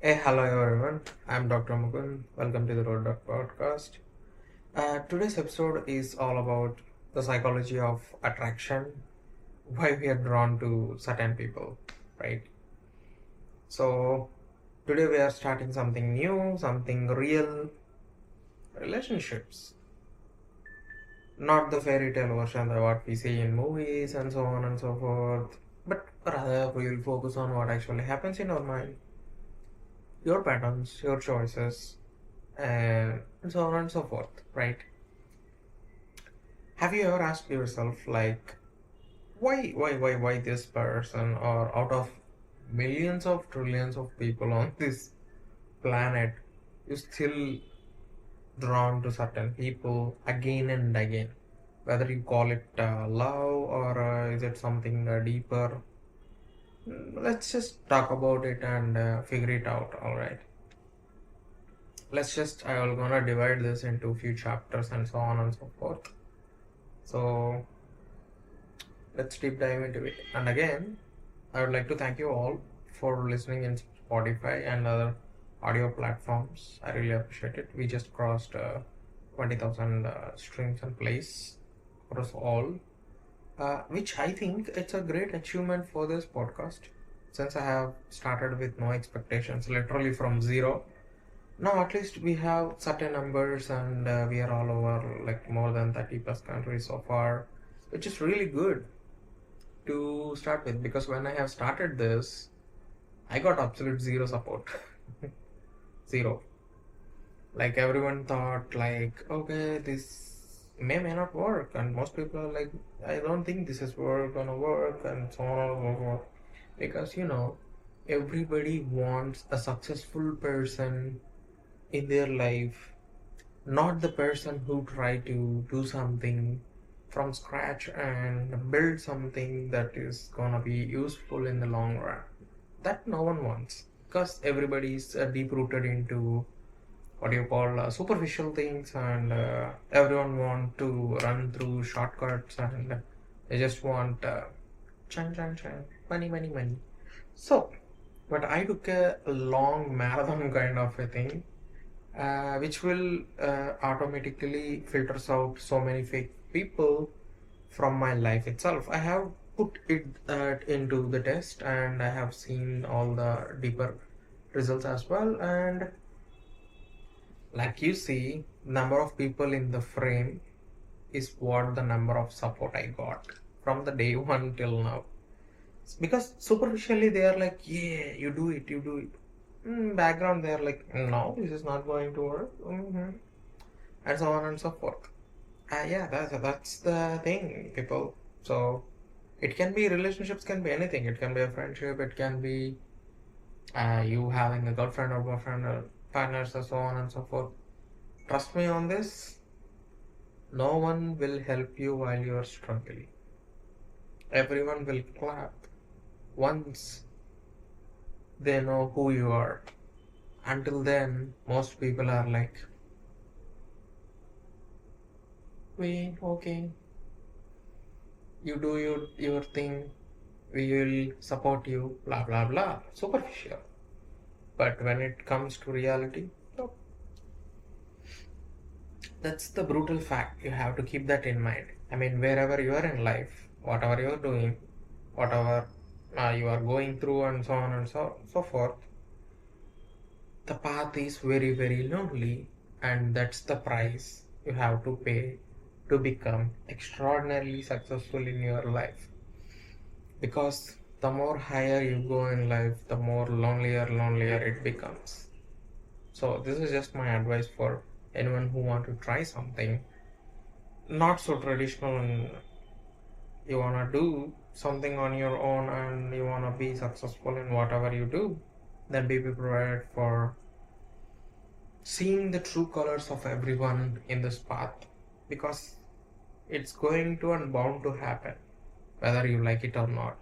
Hey, hello everyone. I'm Dr. Mukund. Welcome to the Road Doc podcast. Today's episode is all about the psychology of attraction, why we are drawn to certain people, right? So, today we are starting something new, something real relationships, not the fairy tale version of what we see in movies and so on and so forth, but rather we will focus on what actually happens in our mind, your patterns, your choices, and so on and so forth, right? Have you ever asked yourself, like, why this person, or out of millions of trillions of people on this planet, you still drawn to certain people again and again? Whether you call it love or is it something deeper? Let's just talk about it and figure it out, alright? I will gonna divide this into few chapters and so on and so forth. So let's deep dive into it. And again, I would like to thank you all for listening in Spotify and other audio platforms. I really appreciate it. We just crossed 20,000 streams and plays across all, which I think it's a great achievement for this podcast, since I have started with no expectations, literally from zero. Now at least we have certain numbers, and we are all over like more than 30 plus countries so far, which is really good to start with, because when I have started this, I got absolute zero support. Zero. Like everyone thought, like, okay, this may not work, and most people are like, I don't think this is gonna work, and so on and so forth. Because everybody wants a successful person in their life, not the person who try to do something from scratch and build something that is gonna be useful in the long run. That no one wants, because everybody is deep rooted into what you call superficial things, and everyone want to run through shortcuts, and they just want chan chan chan, money money money. So, but I took a long marathon kind of a thing, which will automatically filters out so many fake people from my life itself. I have put it into the test, and I have seen all the deeper results as well. And like you see, number of people in the frame is what the number of support I got from the day one till now. Because superficially they are like, yeah, you do it. Background they are like, no, this is not going to work, and so on and so forth. Yeah, that's the thing, people. So it can be relationships, can be anything. It can be a friendship. It can be you having a girlfriend or boyfriend or partners or so on and so forth. Trust me on this. No one will help you while you are struggling. Everyone will clap once they know who you are. Until then, most people are like, we okay, you do your thing, we will support you, blah blah blah. Superficial. But when it comes to reality, no. That's the brutal fact. You have to keep that in mind. I mean, wherever you are in life, whatever you are doing, whatever you are going through, and so on and so forth, the path is very, very lonely, and that's the price you have to pay to become extraordinarily successful in your life. Because the more higher you go in life, the more lonelier it becomes. So this is just my advice for anyone who want to try something not so traditional, and you want to do something on your own, and you want to be successful in whatever you do, then be prepared for seeing the true colors of everyone in this path, because it's going to and bound to happen, whether you like it or not.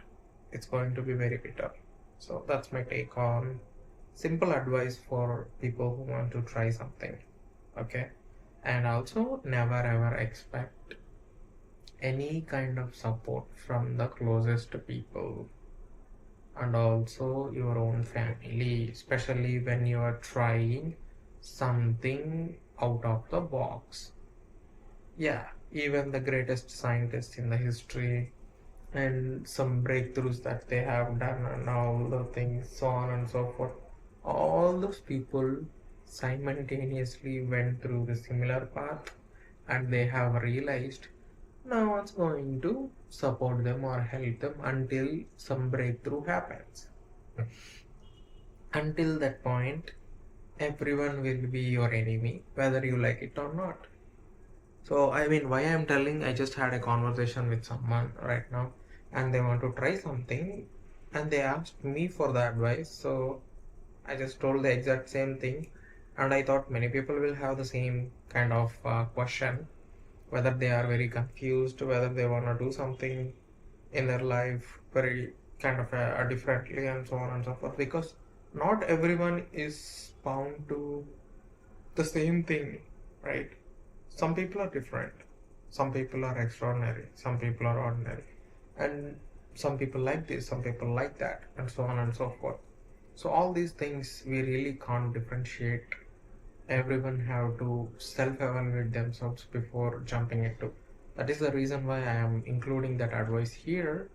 It's going to be very bitter. So that's my take on simple advice for people who want to try something. Okay. And also, never ever expect any kind of support from the closest people. and also your own family, especially when you are trying something out of the box. Yeah, even the greatest scientists in the history and some breakthroughs that they have done and all the things, so on and so forth. All those people simultaneously went through the similar path and they have realized no one's going to support them or help them until some breakthrough happens. Until that point, everyone will be your enemy, whether you like it or not. So, I mean, why I'm telling, I just had a conversation with someone right now and they want to try something and they asked me for the advice. So, I just told the exact same thing. And I thought many people will have the same kind of question, whether they are very confused, whether they want to do something in their life very kind of differently and so on and so forth. Because not everyone is bound to the same thing, right? Some people are different, some people are extraordinary, some people are ordinary, and some people like this, some people like that, and so on and so forth. So all these things we really can't differentiate. Everyone have to self-evaluate themselves before jumping into. That is the reason why I am including that advice here,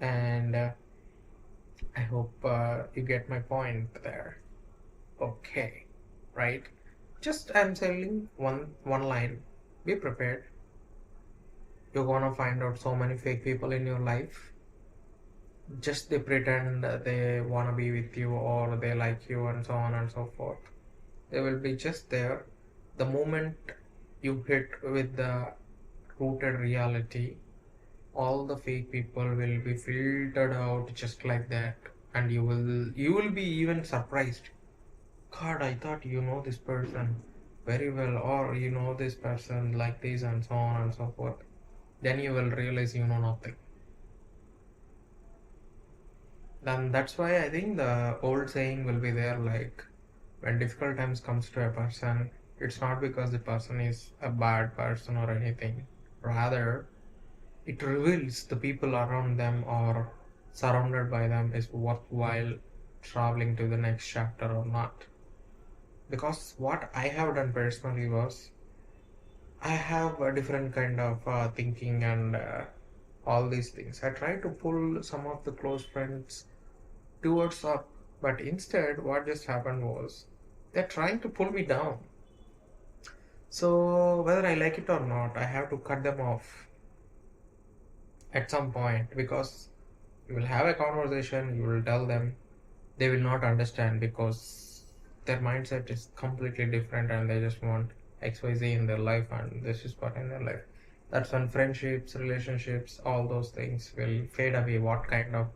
and I hope you get my point there. Okay, right? Just I'm telling one line. Be prepared. You're gonna find out so many fake people in your life. Just they pretend they wanna be with you or they like you and so on and so forth. They will be just there. The moment you hit with the rooted reality, all the fake people will be filtered out just like that, and you will be even surprised. God, I thought you know this person very well, or you know this person like this, and so on and so forth. Then you will realize you know nothing. And that's why I think the old saying will be there, like when difficult times comes to a person, it's not because the person is a bad person or anything. Rather, it reveals the people around them or surrounded by them is worthwhile traveling to the next chapter or not. Because what I have done personally was I have a different kind of thinking and all these things. I try to pull some of the close friends towards up, but instead, what just happened was they're trying to pull me down. So, whether I like it or not, I have to cut them off at some point because you will have a conversation, you will tell them, they will not understand because their mindset is completely different and they just want XYZ in their life and this is what in their life. That's when friendships, relationships, all those things will fade away, what kind of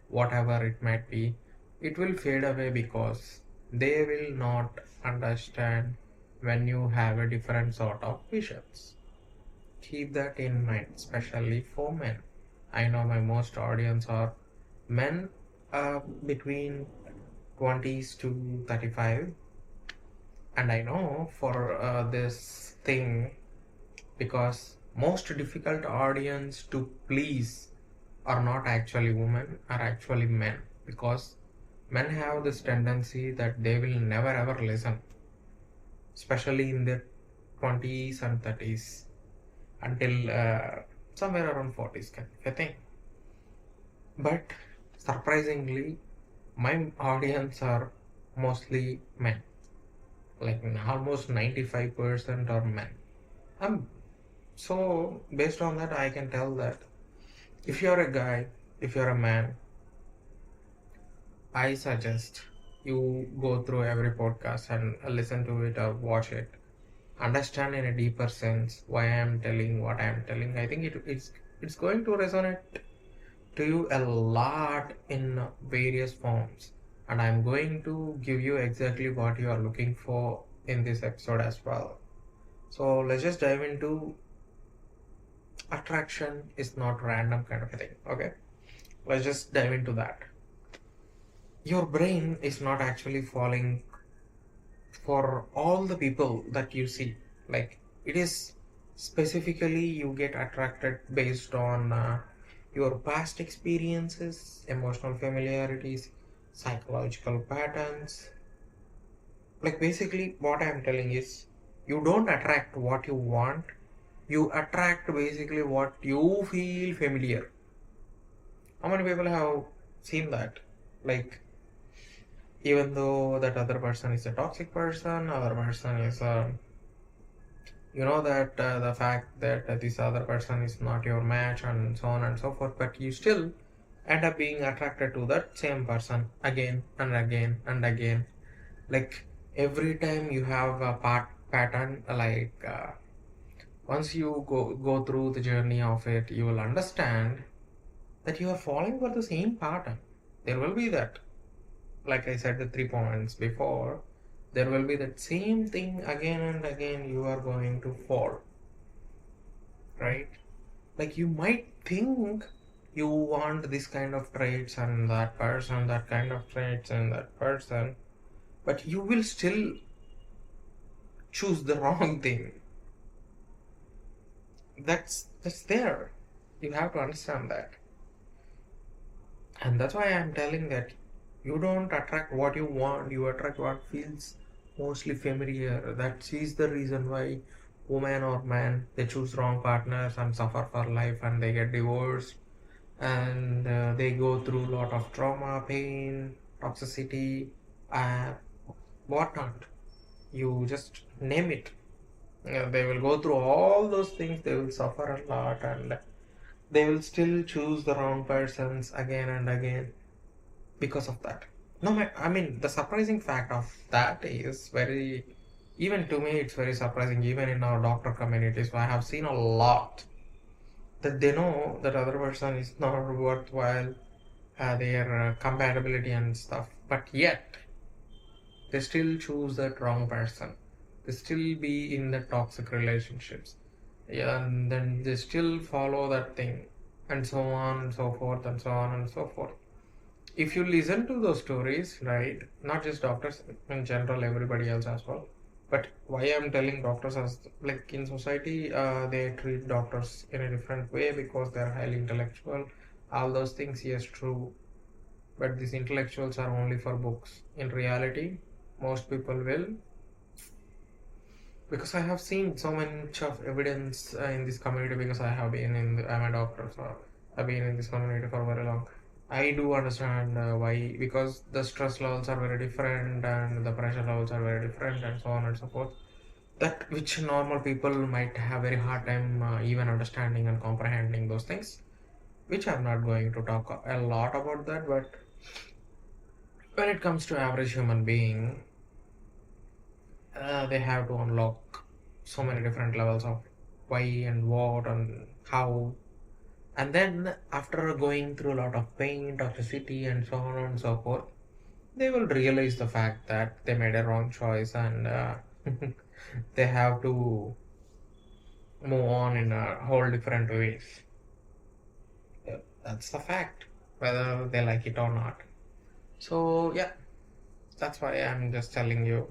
whatever it might be. It will fade away because they will not understand when you have a different sort of visions. Keep that in mind, especially for men. I know my most audience are men between 20s to 35, and I know for this thing because most difficult audience to please are not actually women, are actually men, because men have this tendency that they will never ever listen, especially in their 20s and 30s until somewhere around 40s kind of a thing. But surprisingly, my audience are mostly men, like almost 95% are men. So based on that, I can tell that if you're a guy, if you're a man, I suggest you go through every podcast and listen to it or watch it. Understand in a deeper sense why I am telling what I am telling. I think it's going to resonate to you a lot in various forms, and I'm going to give you exactly what you are looking for in this episode as well. So let's just dive into attraction is not random kind of a thing. Okay, let's just dive into that. Your brain is not actually falling for all the people that you see. Like it is specifically you get attracted based on your past experiences, emotional familiarities, psychological patterns. Like basically, what I'm telling is you don't attract what you want, you attract basically what you feel familiar. How many people have seen that? Like, even though that other person is a toxic person, other person is a, you know that the fact that this other person is not your match and so on and so forth, but you still end up being attracted to that same person again and again and again. Like every time you have a pattern, like once you go through the journey of it, you will understand that you are falling for the same pattern. There will be that, like I said, the 3 points before, there will be that same thing again and again. You are going to fall, right? Like you might think you want this kind of traits and that person, that kind of traits and that person, but you will still choose the wrong thing. That's there. You have to understand that. And that's why I'm telling that you don't attract what you want, you attract what feels mostly familiar. That is the reason why woman or man they choose wrong partners and suffer for life and they get divorced and they go through a lot of trauma, pain, toxicity, uh, whatnot. You just name it. They will go through all those things, they will suffer a lot, and they will still choose the wrong persons again and again because of that. No, I mean, the surprising fact of that is very, even to me, it's very surprising, even in our doctor communities. I have seen a lot that they know that other person is not worthwhile, their compatibility and stuff, but yet they still choose that wrong person. They still be in the toxic relationships. Yeah, and then they still follow that thing, and so on and so forth, and so on and so forth. If you listen to those stories, right, not just doctors, in general, everybody else as well. But why I'm telling doctors as like in society, they treat doctors in a different way because they're highly intellectual. All those things, yes, true. But these intellectuals are only for books. In reality, most people will, because I have seen so much of evidence in this community, because I have been I'm a doctor, so I've been in this community for very long. I do understand why, because the stress levels are very different and the pressure levels are very different and so on and so forth. That which normal people might have very hard time even understanding and comprehending those things, which I'm not going to talk a lot about that. But when it comes to average human being, they have to unlock so many different levels of why and what and how. And then after going through a lot of pain, toxicity, and so on and so forth, they will realize the fact that they made a wrong choice, and they have to move on in a whole different ways. Yeah, that's the fact, whether they like it or not. So yeah, that's why I'm just telling you.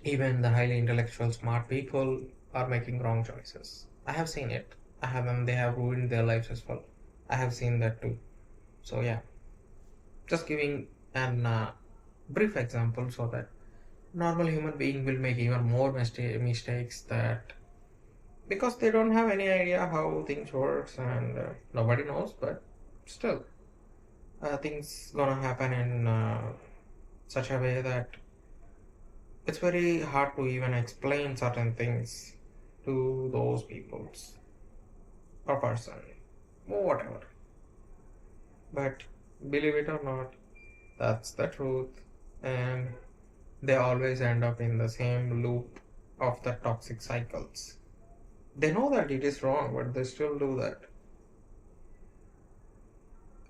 Even the highly intellectual, smart people are making wrong choices. I have seen it. I have them. They have ruined their lives as well. I have seen that too. So yeah, just giving an brief example so that normal human being will make even more mistakes, that because they don't have any idea how things works, and nobody knows, but still things gonna happen in such a way that it's very hard to even explain certain things to those peoples or person or whatever. But believe it or not, that's the truth, and they always end up in the same loop of the toxic cycles. They know that it is wrong, but they still do that,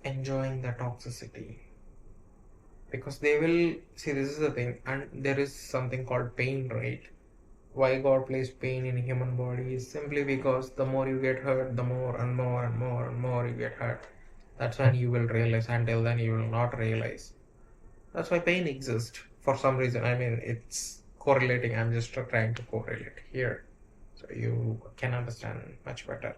enjoying the toxicity. Because they will see, this is the thing, and there is something called pain, right? Why God placed pain in human body is simply because the more you get hurt, the more and more and more and more you get hurt. That's when you will realize. Until then, you will not realize. That's why pain exists for some reason. I mean, it's correlating. I'm just trying to correlate here so you can understand much better.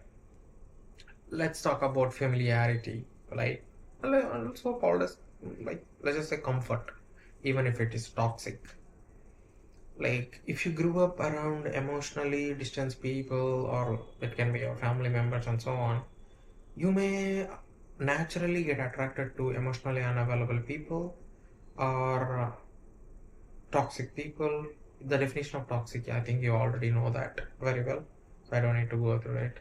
Let's talk about familiarity, right? Also called as, like, let's just say comfort, even if it is toxic. Like, if you grew up around emotionally distant people, or it can be your family members and so on, you may naturally get attracted to emotionally unavailable people, or toxic people. The definition of toxic, I think you already know that very well, so I don't need to go through it.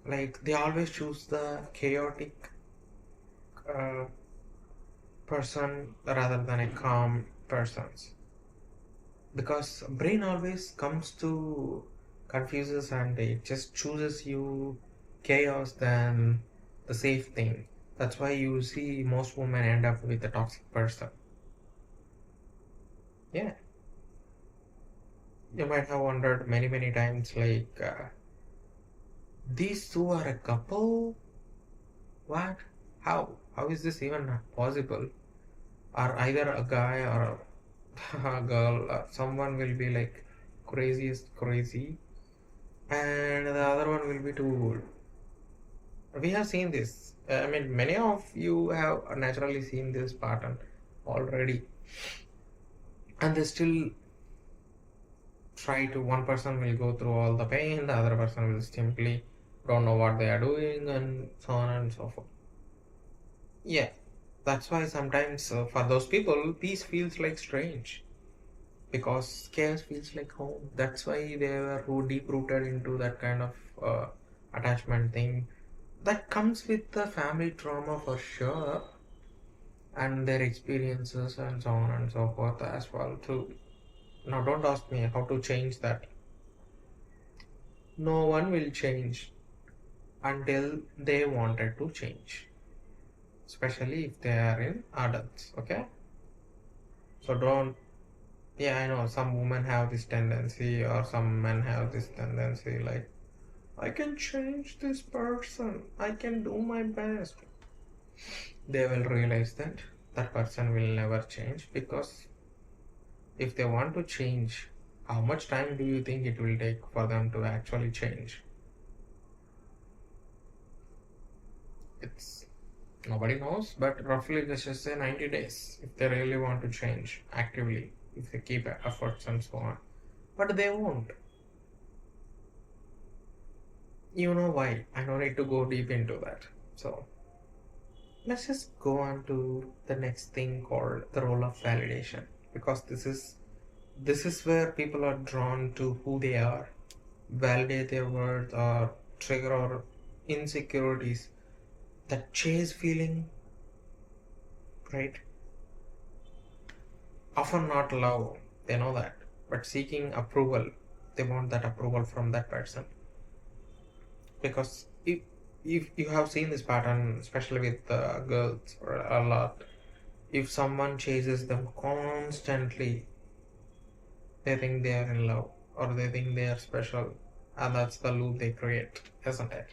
Like, they always choose the chaotic uh, person rather than a calm persons, because brain always comes to confuses and it just chooses you chaos than the safe thing. That's why you see most women end up with a toxic person. Yeah, you might have wondered many times, like, these two are a couple. What? How is this even possible? Or either a guy or a girl, someone will be like craziest crazy, and the other one will be too old. We have seen this. I mean, many of you have naturally seen this pattern already, and they still try to. One person will go through all the pain, the other person will simply don't know what they are doing, and so on and so forth. Yeah, that's why sometimes for those people, peace feels like strange, because chaos feels like home. That's why they were deep rooted into that kind of attachment thing. That comes with the family trauma for sure, and their experiences and so on and so forth as well too. Now, don't ask me how to change that. No one will change until they wanted to change, especially if they are in adults. Okay, so don't. Yeah, I know some women have this tendency, or some men have this tendency, like, I can change this person, I can do my best. They will realize that that person will never change, because if they want to change, how much time do you think it will take for them to actually change? It's nobody knows, but roughly let's just say 90 days if they really want to change actively, if they keep efforts and so on. But they won't. You know why? I don't need to go deep into that. So let's just go on to the next thing called the role of validation, because this is where people are drawn to who they are, validate their worth, or trigger or insecurities that chase feeling, right? Often not love, they know that, but seeking approval. They want that approval from that person, because if you have seen this pattern, especially with girls, or a lot, if someone chases them constantly, they think they are in love, or they think they are special, and that's the loop they create, isn't it?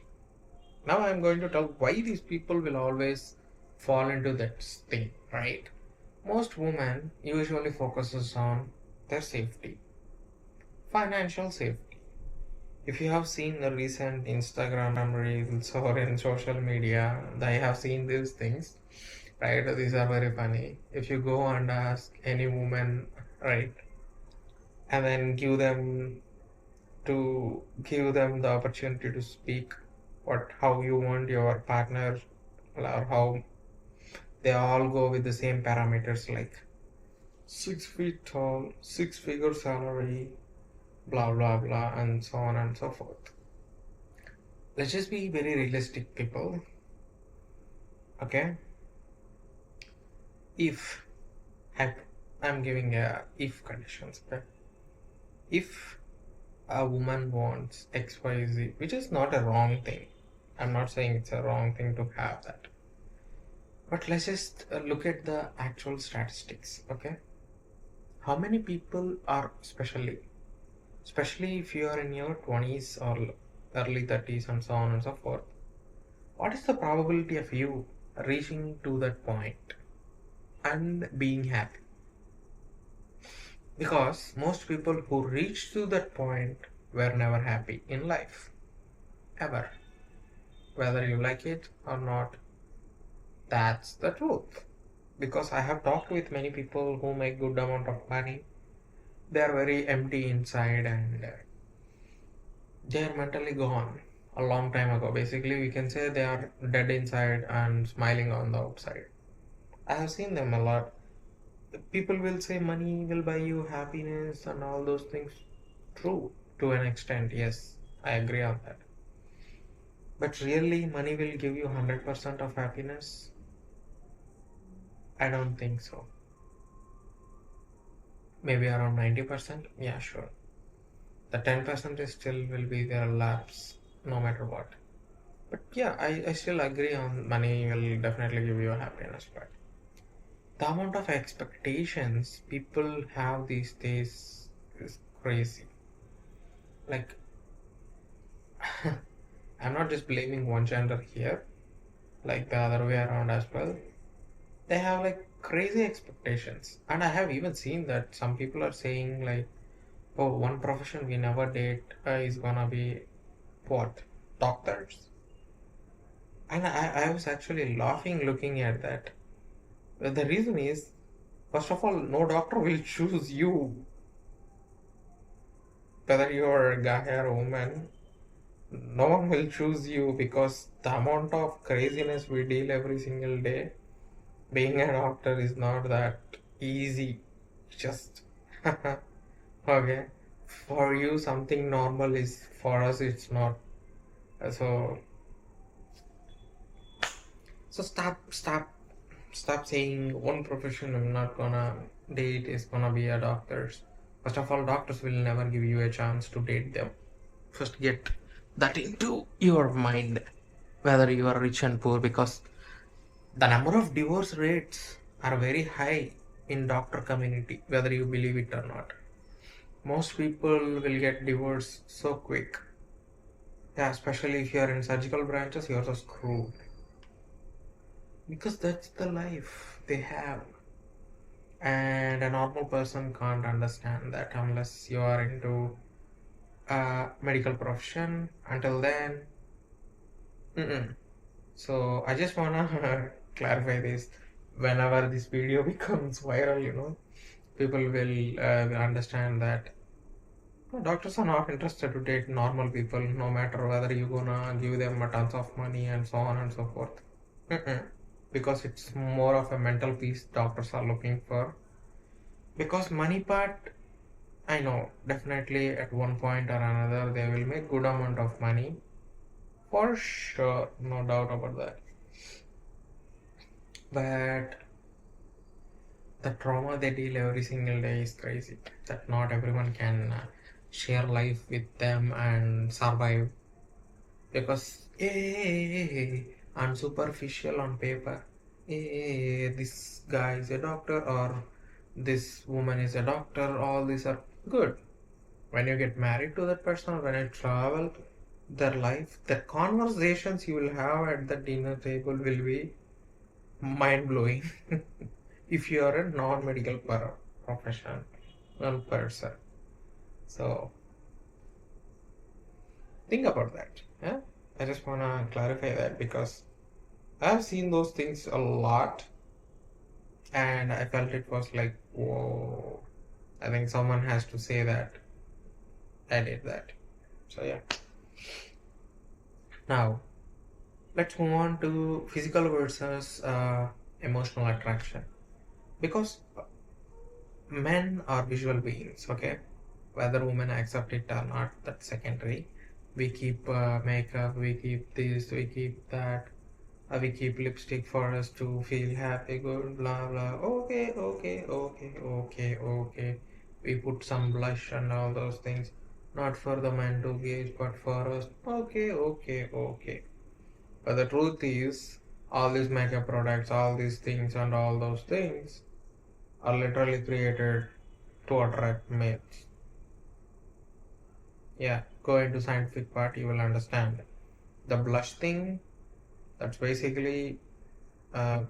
Now I'm going to tell why these people will always fall into that thing, right? Most women usually focuses on their safety, financial safety. If you have seen the recent Instagram reels or in social media, I have seen these things, right? These are very funny. If you go and ask any woman, right, and then give them the opportunity to speak what how you want your partner, or how, they all go with the same parameters, like 6 feet tall, six-figure salary, blah blah blah, and so on and so forth. Let's just be very realistic, people. Okay, if I, I'm giving a if conditions. Okay, if a woman wants XYZ, which is not a wrong thing. I'm not saying it's a wrong thing to have that. But let's just look at the actual statistics, okay? How many people are, especially if you are in your 20s or early 30s and so on and so forth, what is the probability of you reaching to that point and being happy? Because most people who reach to that point were never happy in life, ever. whether you like it or not. That's the truth. Because I have talked with many people who make good amount of money. They are very empty inside, and they are mentally gone a long time ago. Basically, we can say they are dead inside and smiling on the outside. I have seen them a lot. People will say money will buy you happiness and all those things. True, to an extent, yes, I agree on that. But really, money will give you 100% of happiness? I don't think so. Maybe around 90%? Yeah, sure. The 10% is still will be their lapse no matter what. But yeah, I still agree on money will definitely give you happiness. But the amount of expectations people have these days is crazy. Like, I'm not just blaming one gender here, like the other way around as well. They have like crazy expectations. And I have even seen that some people are saying, like, oh, one profession we never date is gonna be what? Doctors. And I was actually laughing looking at that. The reason is, first of all, no doctor will choose you, whether you're a guy or a woman. No one will choose you because the amount of craziness we deal every single day. Being a doctor is not that easy. Just okay. For you, something normal is for us. It's not. So stop saying one profession I'm not gonna date is gonna be a doctors. First of all, doctors will never give you a chance to date them. First, get that into your mind, whether you are rich and poor, because the number of divorce rates are very high in doctor community, whether you believe it or not. Most people will get divorced so quick. Yeah, especially if you are in surgical branches, you're so screwed. Because that's the life they have. And a normal person can't understand that unless you are into a medical profession. Until then, mm-mm. So I just wanna clarify this. Whenever this video becomes viral, people will understand that doctors are not interested to date normal people, no matter whether you're gonna give them a tons of money and so on and so forth. Mm-mm. Because it's more of a mental peace doctors are looking for. Because money part, I know definitely at one point or another they will make good amount of money, for sure, no doubt about that. But the trauma they deal every single day is crazy. That not everyone can share life with them and survive. Because I'm superficial on paper. This guy is a doctor or this woman is a doctor. All these are good. When you get married to that person, when you travel, their life, the conversations you will have at the dinner table will be mind blowing. If you are a non-medical professional person. So think about that. Yeah, I just wanna clarify that because I've seen those things a lot, and I felt it was like, whoa. I think someone has to say that I did that. So yeah. Now let's move on to physical versus emotional attraction, because men are visual beings. Okay, whether women accept it or not, that's secondary. We keep makeup, we keep this, we keep that, we keep lipstick for us to feel happy, good, blah blah. Okay, okay, okay, okay, okay. We put some blush and all those things, not for the man to gaze, but for us. Okay, okay, okay. But the truth is, all these makeup products, all these things, and all those things are literally created to attract males. Yeah, go into scientific part, you will understand. The blush thing, that's basically uh,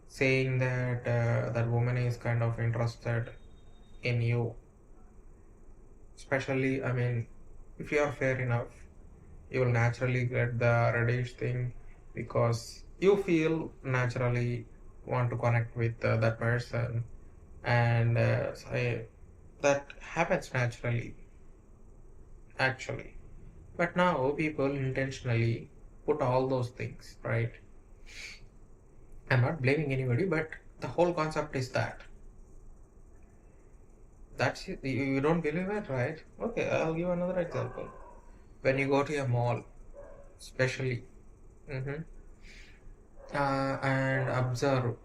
saying that that woman is kind of interested in you. Especially, I mean, if you are fair enough, You will naturally get the reddish thing because you feel naturally want to connect with that person, and that happens naturally, actually. But now people intentionally put all those things, right? I'm not blaming anybody, but the whole concept is that. That's it. You don't believe it, right? Okay, I'll give another example. When you go to a mall, especially, hmm and observe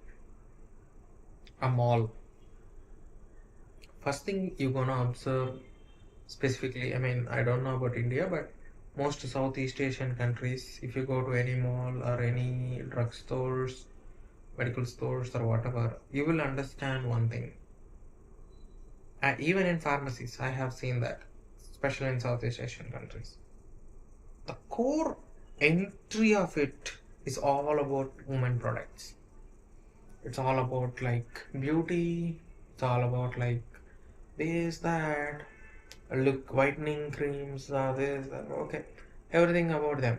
a mall, first thing you're gonna observe specifically, I mean, I don't know about India, but most Southeast Asian countries, if you go to any mall or any drugstores, medical stores, or whatever, you will understand one thing. Even in pharmacies, I have seen that, especially in Southeast Asian countries. The core entry of it is all about women products. It's all about like beauty. It's all about like this, that, look, whitening creams, this, that, okay, everything about them,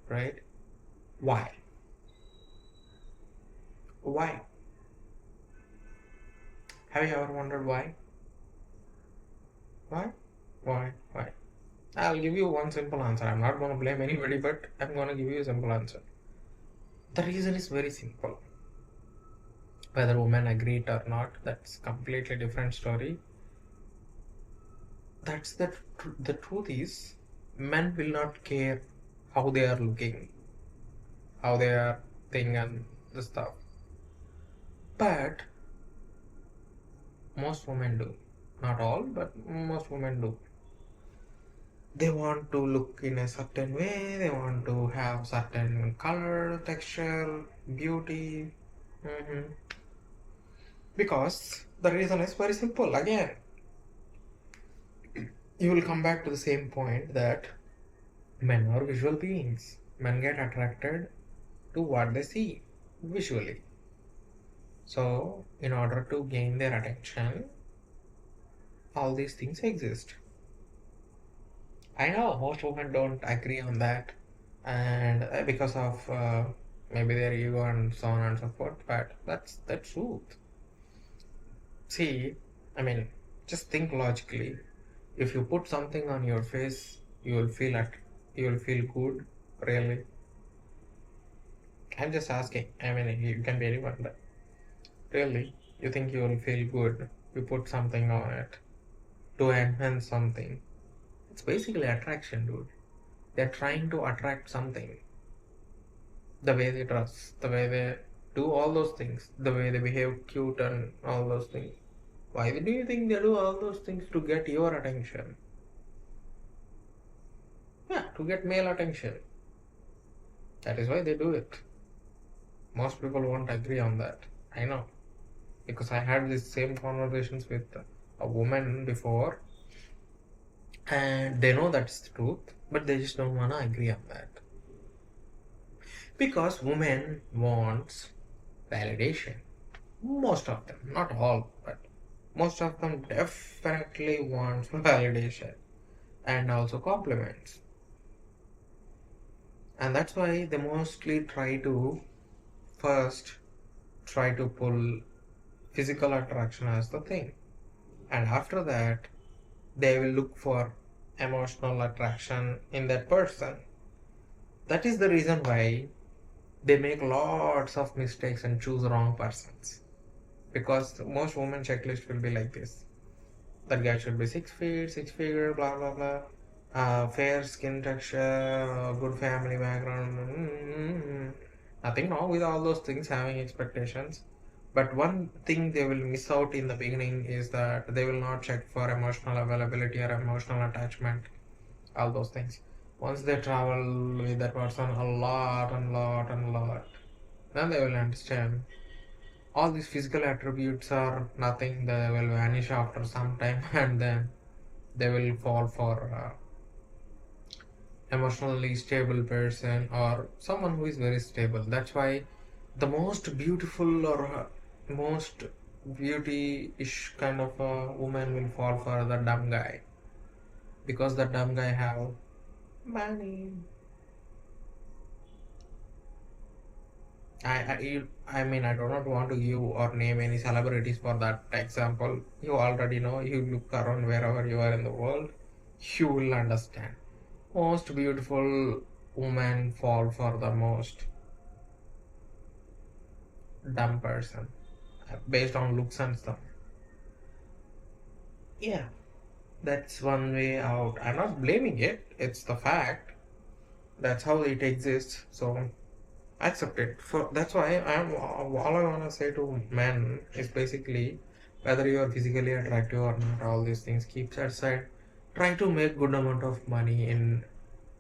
right? Why? Why? Have you ever wondered why? Why? Why? Why? I'll give you one simple answer. I'm not going to blame anybody, but I'm going to give you a simple answer. The reason is very simple. Whether women agree it or not, that's completely different story. That's the truth is, men will not care how they are looking, how they are thing and the stuff. But most women do. Not all, but most women do. They want to look in a certain way, they want to have certain color, texture, beauty. hmm Because the reason is very simple. Again, you will come back to the same point that men are visual beings. Men get attracted to what they see visually. So, in order to gain their attention, all these things exist. I know most women don't agree on that, and because of maybe their ego and so on and so forth, but that's the truth. See, I mean, just think logically. If you put something on your face, you will feel it. You will feel good, really. I'm just asking. I mean, you can be anyone, but really, you think you will feel good? You put something on it to enhance something. It's basically attraction, dude. They're trying to attract something. The way they dress, the way they do all those things, the way they behave cute and all those things. Why do you think they do all those things to get your attention? Yeah, to get male attention. That is why they do it. Most people won't agree on that. I know. Because I had these same conversations with a woman before, and they know that's the truth, but they just don't want to agree on that. Because women wants validation. Most of them, not all, but most of them definitely wants validation and also compliments. And that's why they mostly first try to pull physical attraction as the thing. And after that, they will look for emotional attraction in that person. That is the reason why they make lots of mistakes and choose wrong persons. Because most women checklist will be like this. That guy should be 6 feet, 6 figure, blah blah blah. Fair skin texture, good family background. Nothing wrong with all those things, having expectations. But one thing they will miss out in the beginning is that they will not check for emotional availability or emotional attachment, all those things. Once they travel with that person a lot and lot and lot, then they will understand all these physical attributes are nothing. They will vanish after some time and then they will fall for emotionally stable person or someone who is very stable. That's why the most beautiful or most beauty-ish kind of a woman will fall for the dumb guy, because the dumb guy have Money. I mean, I do not want to give or name any celebrities for that example. You already know, you look around wherever you are in the world, you will understand. Most beautiful women fall for the most dumb person based on looks and stuff. Yeah, that's one way out. I'm not blaming it, it's the fact. That's how it exists. So accept it. For that's why I'm all I wanna say to men is basically whether you are physically attractive or not, all these things keep aside. Try to make good amount of money in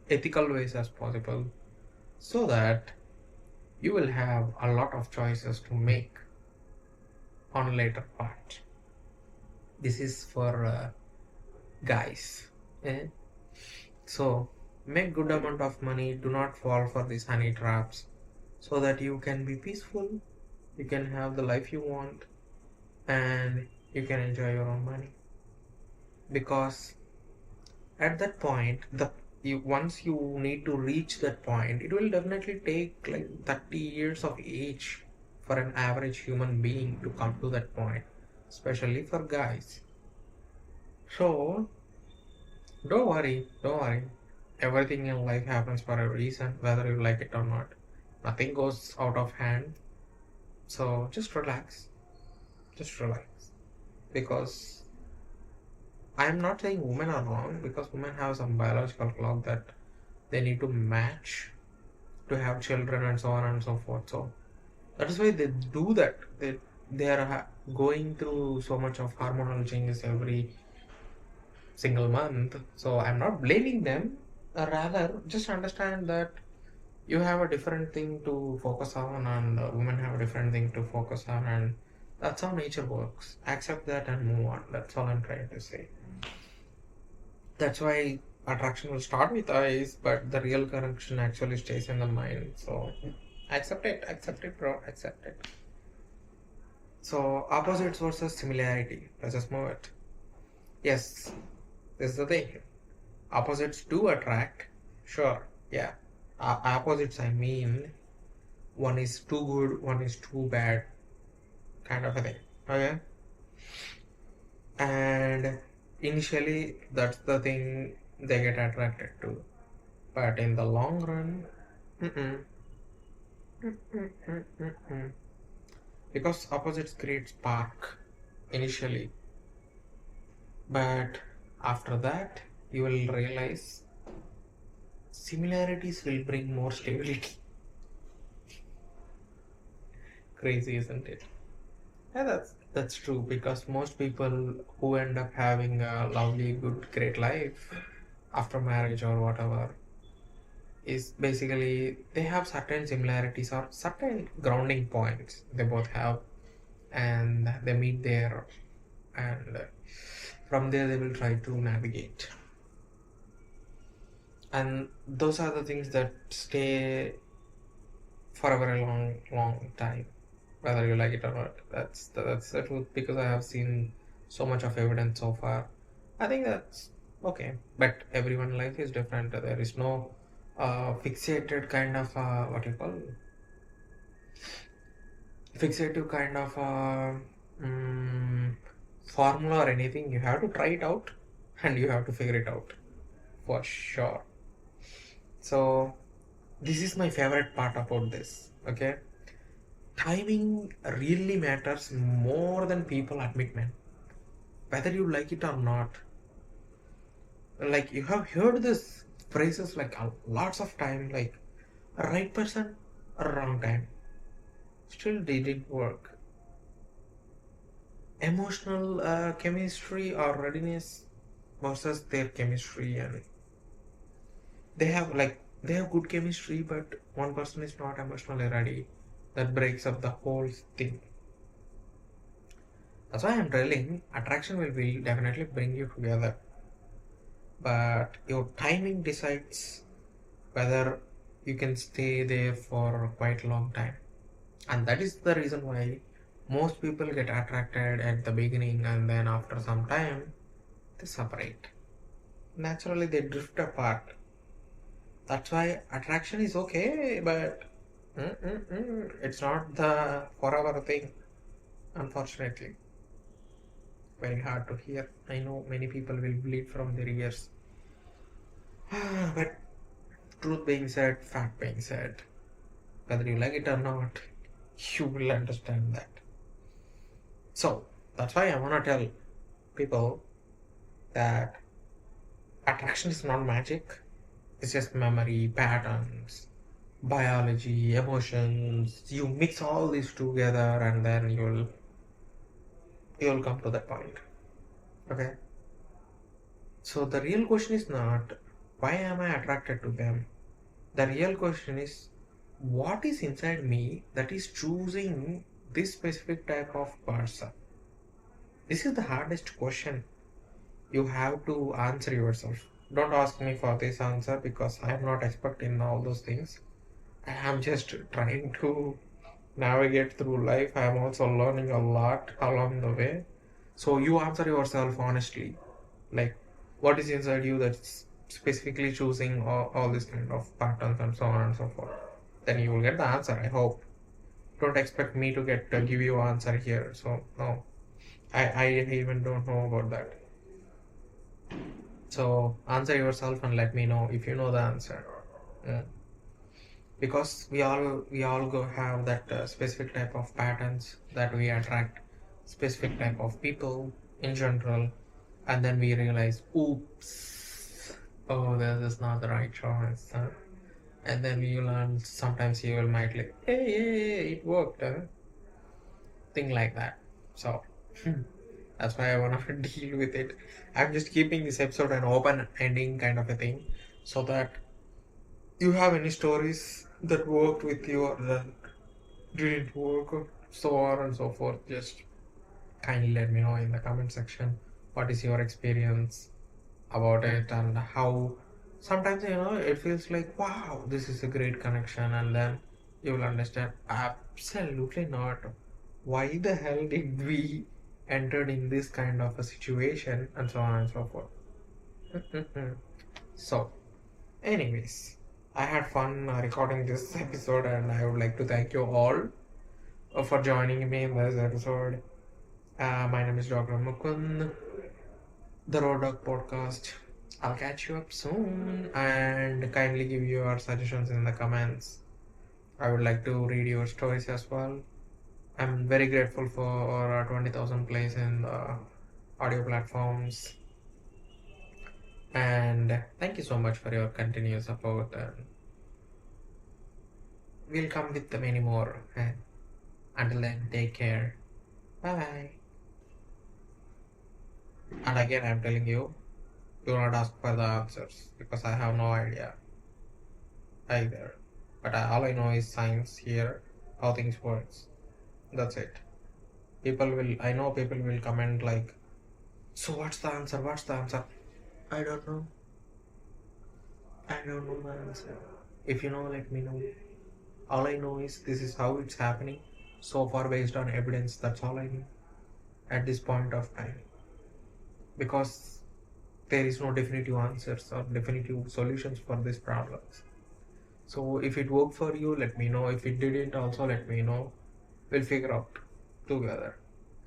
ethical ways as possible so that you will have a lot of choices to make on later part. This is for guys. Eh? So make good amount of money. Do not fall for these honey traps, so that you can be peaceful. You can have the life you want, and you can enjoy your own money. Because at that point, once you need to reach that point, it will definitely take like 30 years of age for an average human being to come to that point, especially for guys. So don't worry. Everything in life happens for a reason, whether you like it or not. Nothing goes out of hand. So just relax. Just relax. Because I'm not saying women are wrong, because women have some biological clock that they need to match to have children and so on and so forth. So that is why they do that. They are going through so much of hormonal changes every single month. So I'm not blaming them. Rather, just understand that you have a different thing to focus on, and women have a different thing to focus on, and that's how nature works. Accept that and move on. That's all I'm trying to say. That's why attraction will start with eyes, but the real connection actually stays in the mind. So accept it, bro, accept it. So opposites versus similarity. Let's just move it. Yes, this is the thing. Opposites do attract, sure, yeah. Opposites, I mean, one is too good, one is too bad, kind of a thing. Okay, and initially that's the thing they get attracted to, but in the long run, mm-mm, mm-mm. Because opposites create spark initially, but after that you will realize similarities will bring more stability. Crazy, isn't it? Yeah, that's true, because most people who end up having a lovely, good, great life after marriage or whatever is basically they have certain similarities or certain grounding points they both have, and they meet there, and from there they will try to navigate, and those are the things that stay for a very long time, whether you like it or not. That's the truth, because I have seen so much of evidence so far. I think that's okay, but everyone's life is different. There is no fixated kind of what you call fixative kind of mm, formula or anything. You have to try it out, and you have to figure it out for sure. So this is my favorite part about this. Okay, timing really matters more than people admit, man. Whether you like it or not, like you have heard this phrases like lots of time, like right person, wrong time, still didn't work. Emotional chemistry or readiness versus their chemistry, and they have good chemistry, but one person is not emotionally ready. That breaks up the whole thing. That's why I'm telling attraction will definitely bring you together, but your timing decides whether you can stay there for quite a long time. And that is the reason why most people get attracted at the beginning, and then after some time they separate. Naturally, they drift apart. That's why attraction is okay, but it's not the forever thing, unfortunately. Very hard to hear. I know many people will bleed from their ears. But truth being said, fact being said, whether you like it or not, you will understand that. So that's why I want to tell people that attraction is not magic. It's just memory, patterns, biology, emotions. You mix all these together and then you'll come to that point. Okay. So the real question is not why am I attracted to them? The real question is what is inside me that is choosing this specific type of person? This is the hardest question you have to answer yourself. Don't ask me for this answer because I am not expert in all those things. I am just trying to navigate through life. I am also learning a lot along the way. So you answer yourself honestly. Like what is inside you that's specifically choosing all these kind of patterns and so on and so forth. Then you will get the answer, I hope. Don't expect me to get give you answer here. So no. I even don't know about that. So answer yourself and let me know if you know the answer. Yeah. Because we all go have that specific type of patterns that we attract specific type of people in general, and then we realize, oops, oh, this is not the right choice, huh? And then we learn sometimes you will might like, hey, it worked, huh? Thing like that. So that's why I want to deal with it. I'm just keeping this episode an open ending kind of a thing, so that you have any stories that worked with you or that didn't work, or so on and so forth, just kindly let me know in the comment section what is your experience about it and how sometimes it feels like wow, this is a great connection, and then you will understand absolutely not. Why the hell did we entered in this kind of a situation, and so on and so forth. So anyways, I had fun recording this episode, and I would like to thank you all for joining me in this episode. My name is Dr. Mukund, the Road Dog Podcast. I'll catch you up soon and kindly give your suggestions in the comments. I would like to read your stories as well. I'm very grateful for 20,000 plays in the audio platforms. And thank you so much for your continuous support. And we'll come with many more. And until then, take care. Bye bye. And again, I'm telling you, do not ask for the answers because I have no idea either. But all I know is science here, how things works. That's it. I know people will comment like, so what's the answer? What's the answer? I don't know. I don't know the answer. If you know, let me know. All I know is this is how it's happening. So far, based on evidence, that's all I know at this point of time. Because there is no definitive answers or definitive solutions for these problems. So if it worked for you, let me know. If it didn't, also let me know. We'll figure out together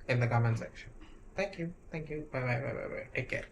in the comment section. Thank you. Thank you. Bye bye bye bye bye. Take care.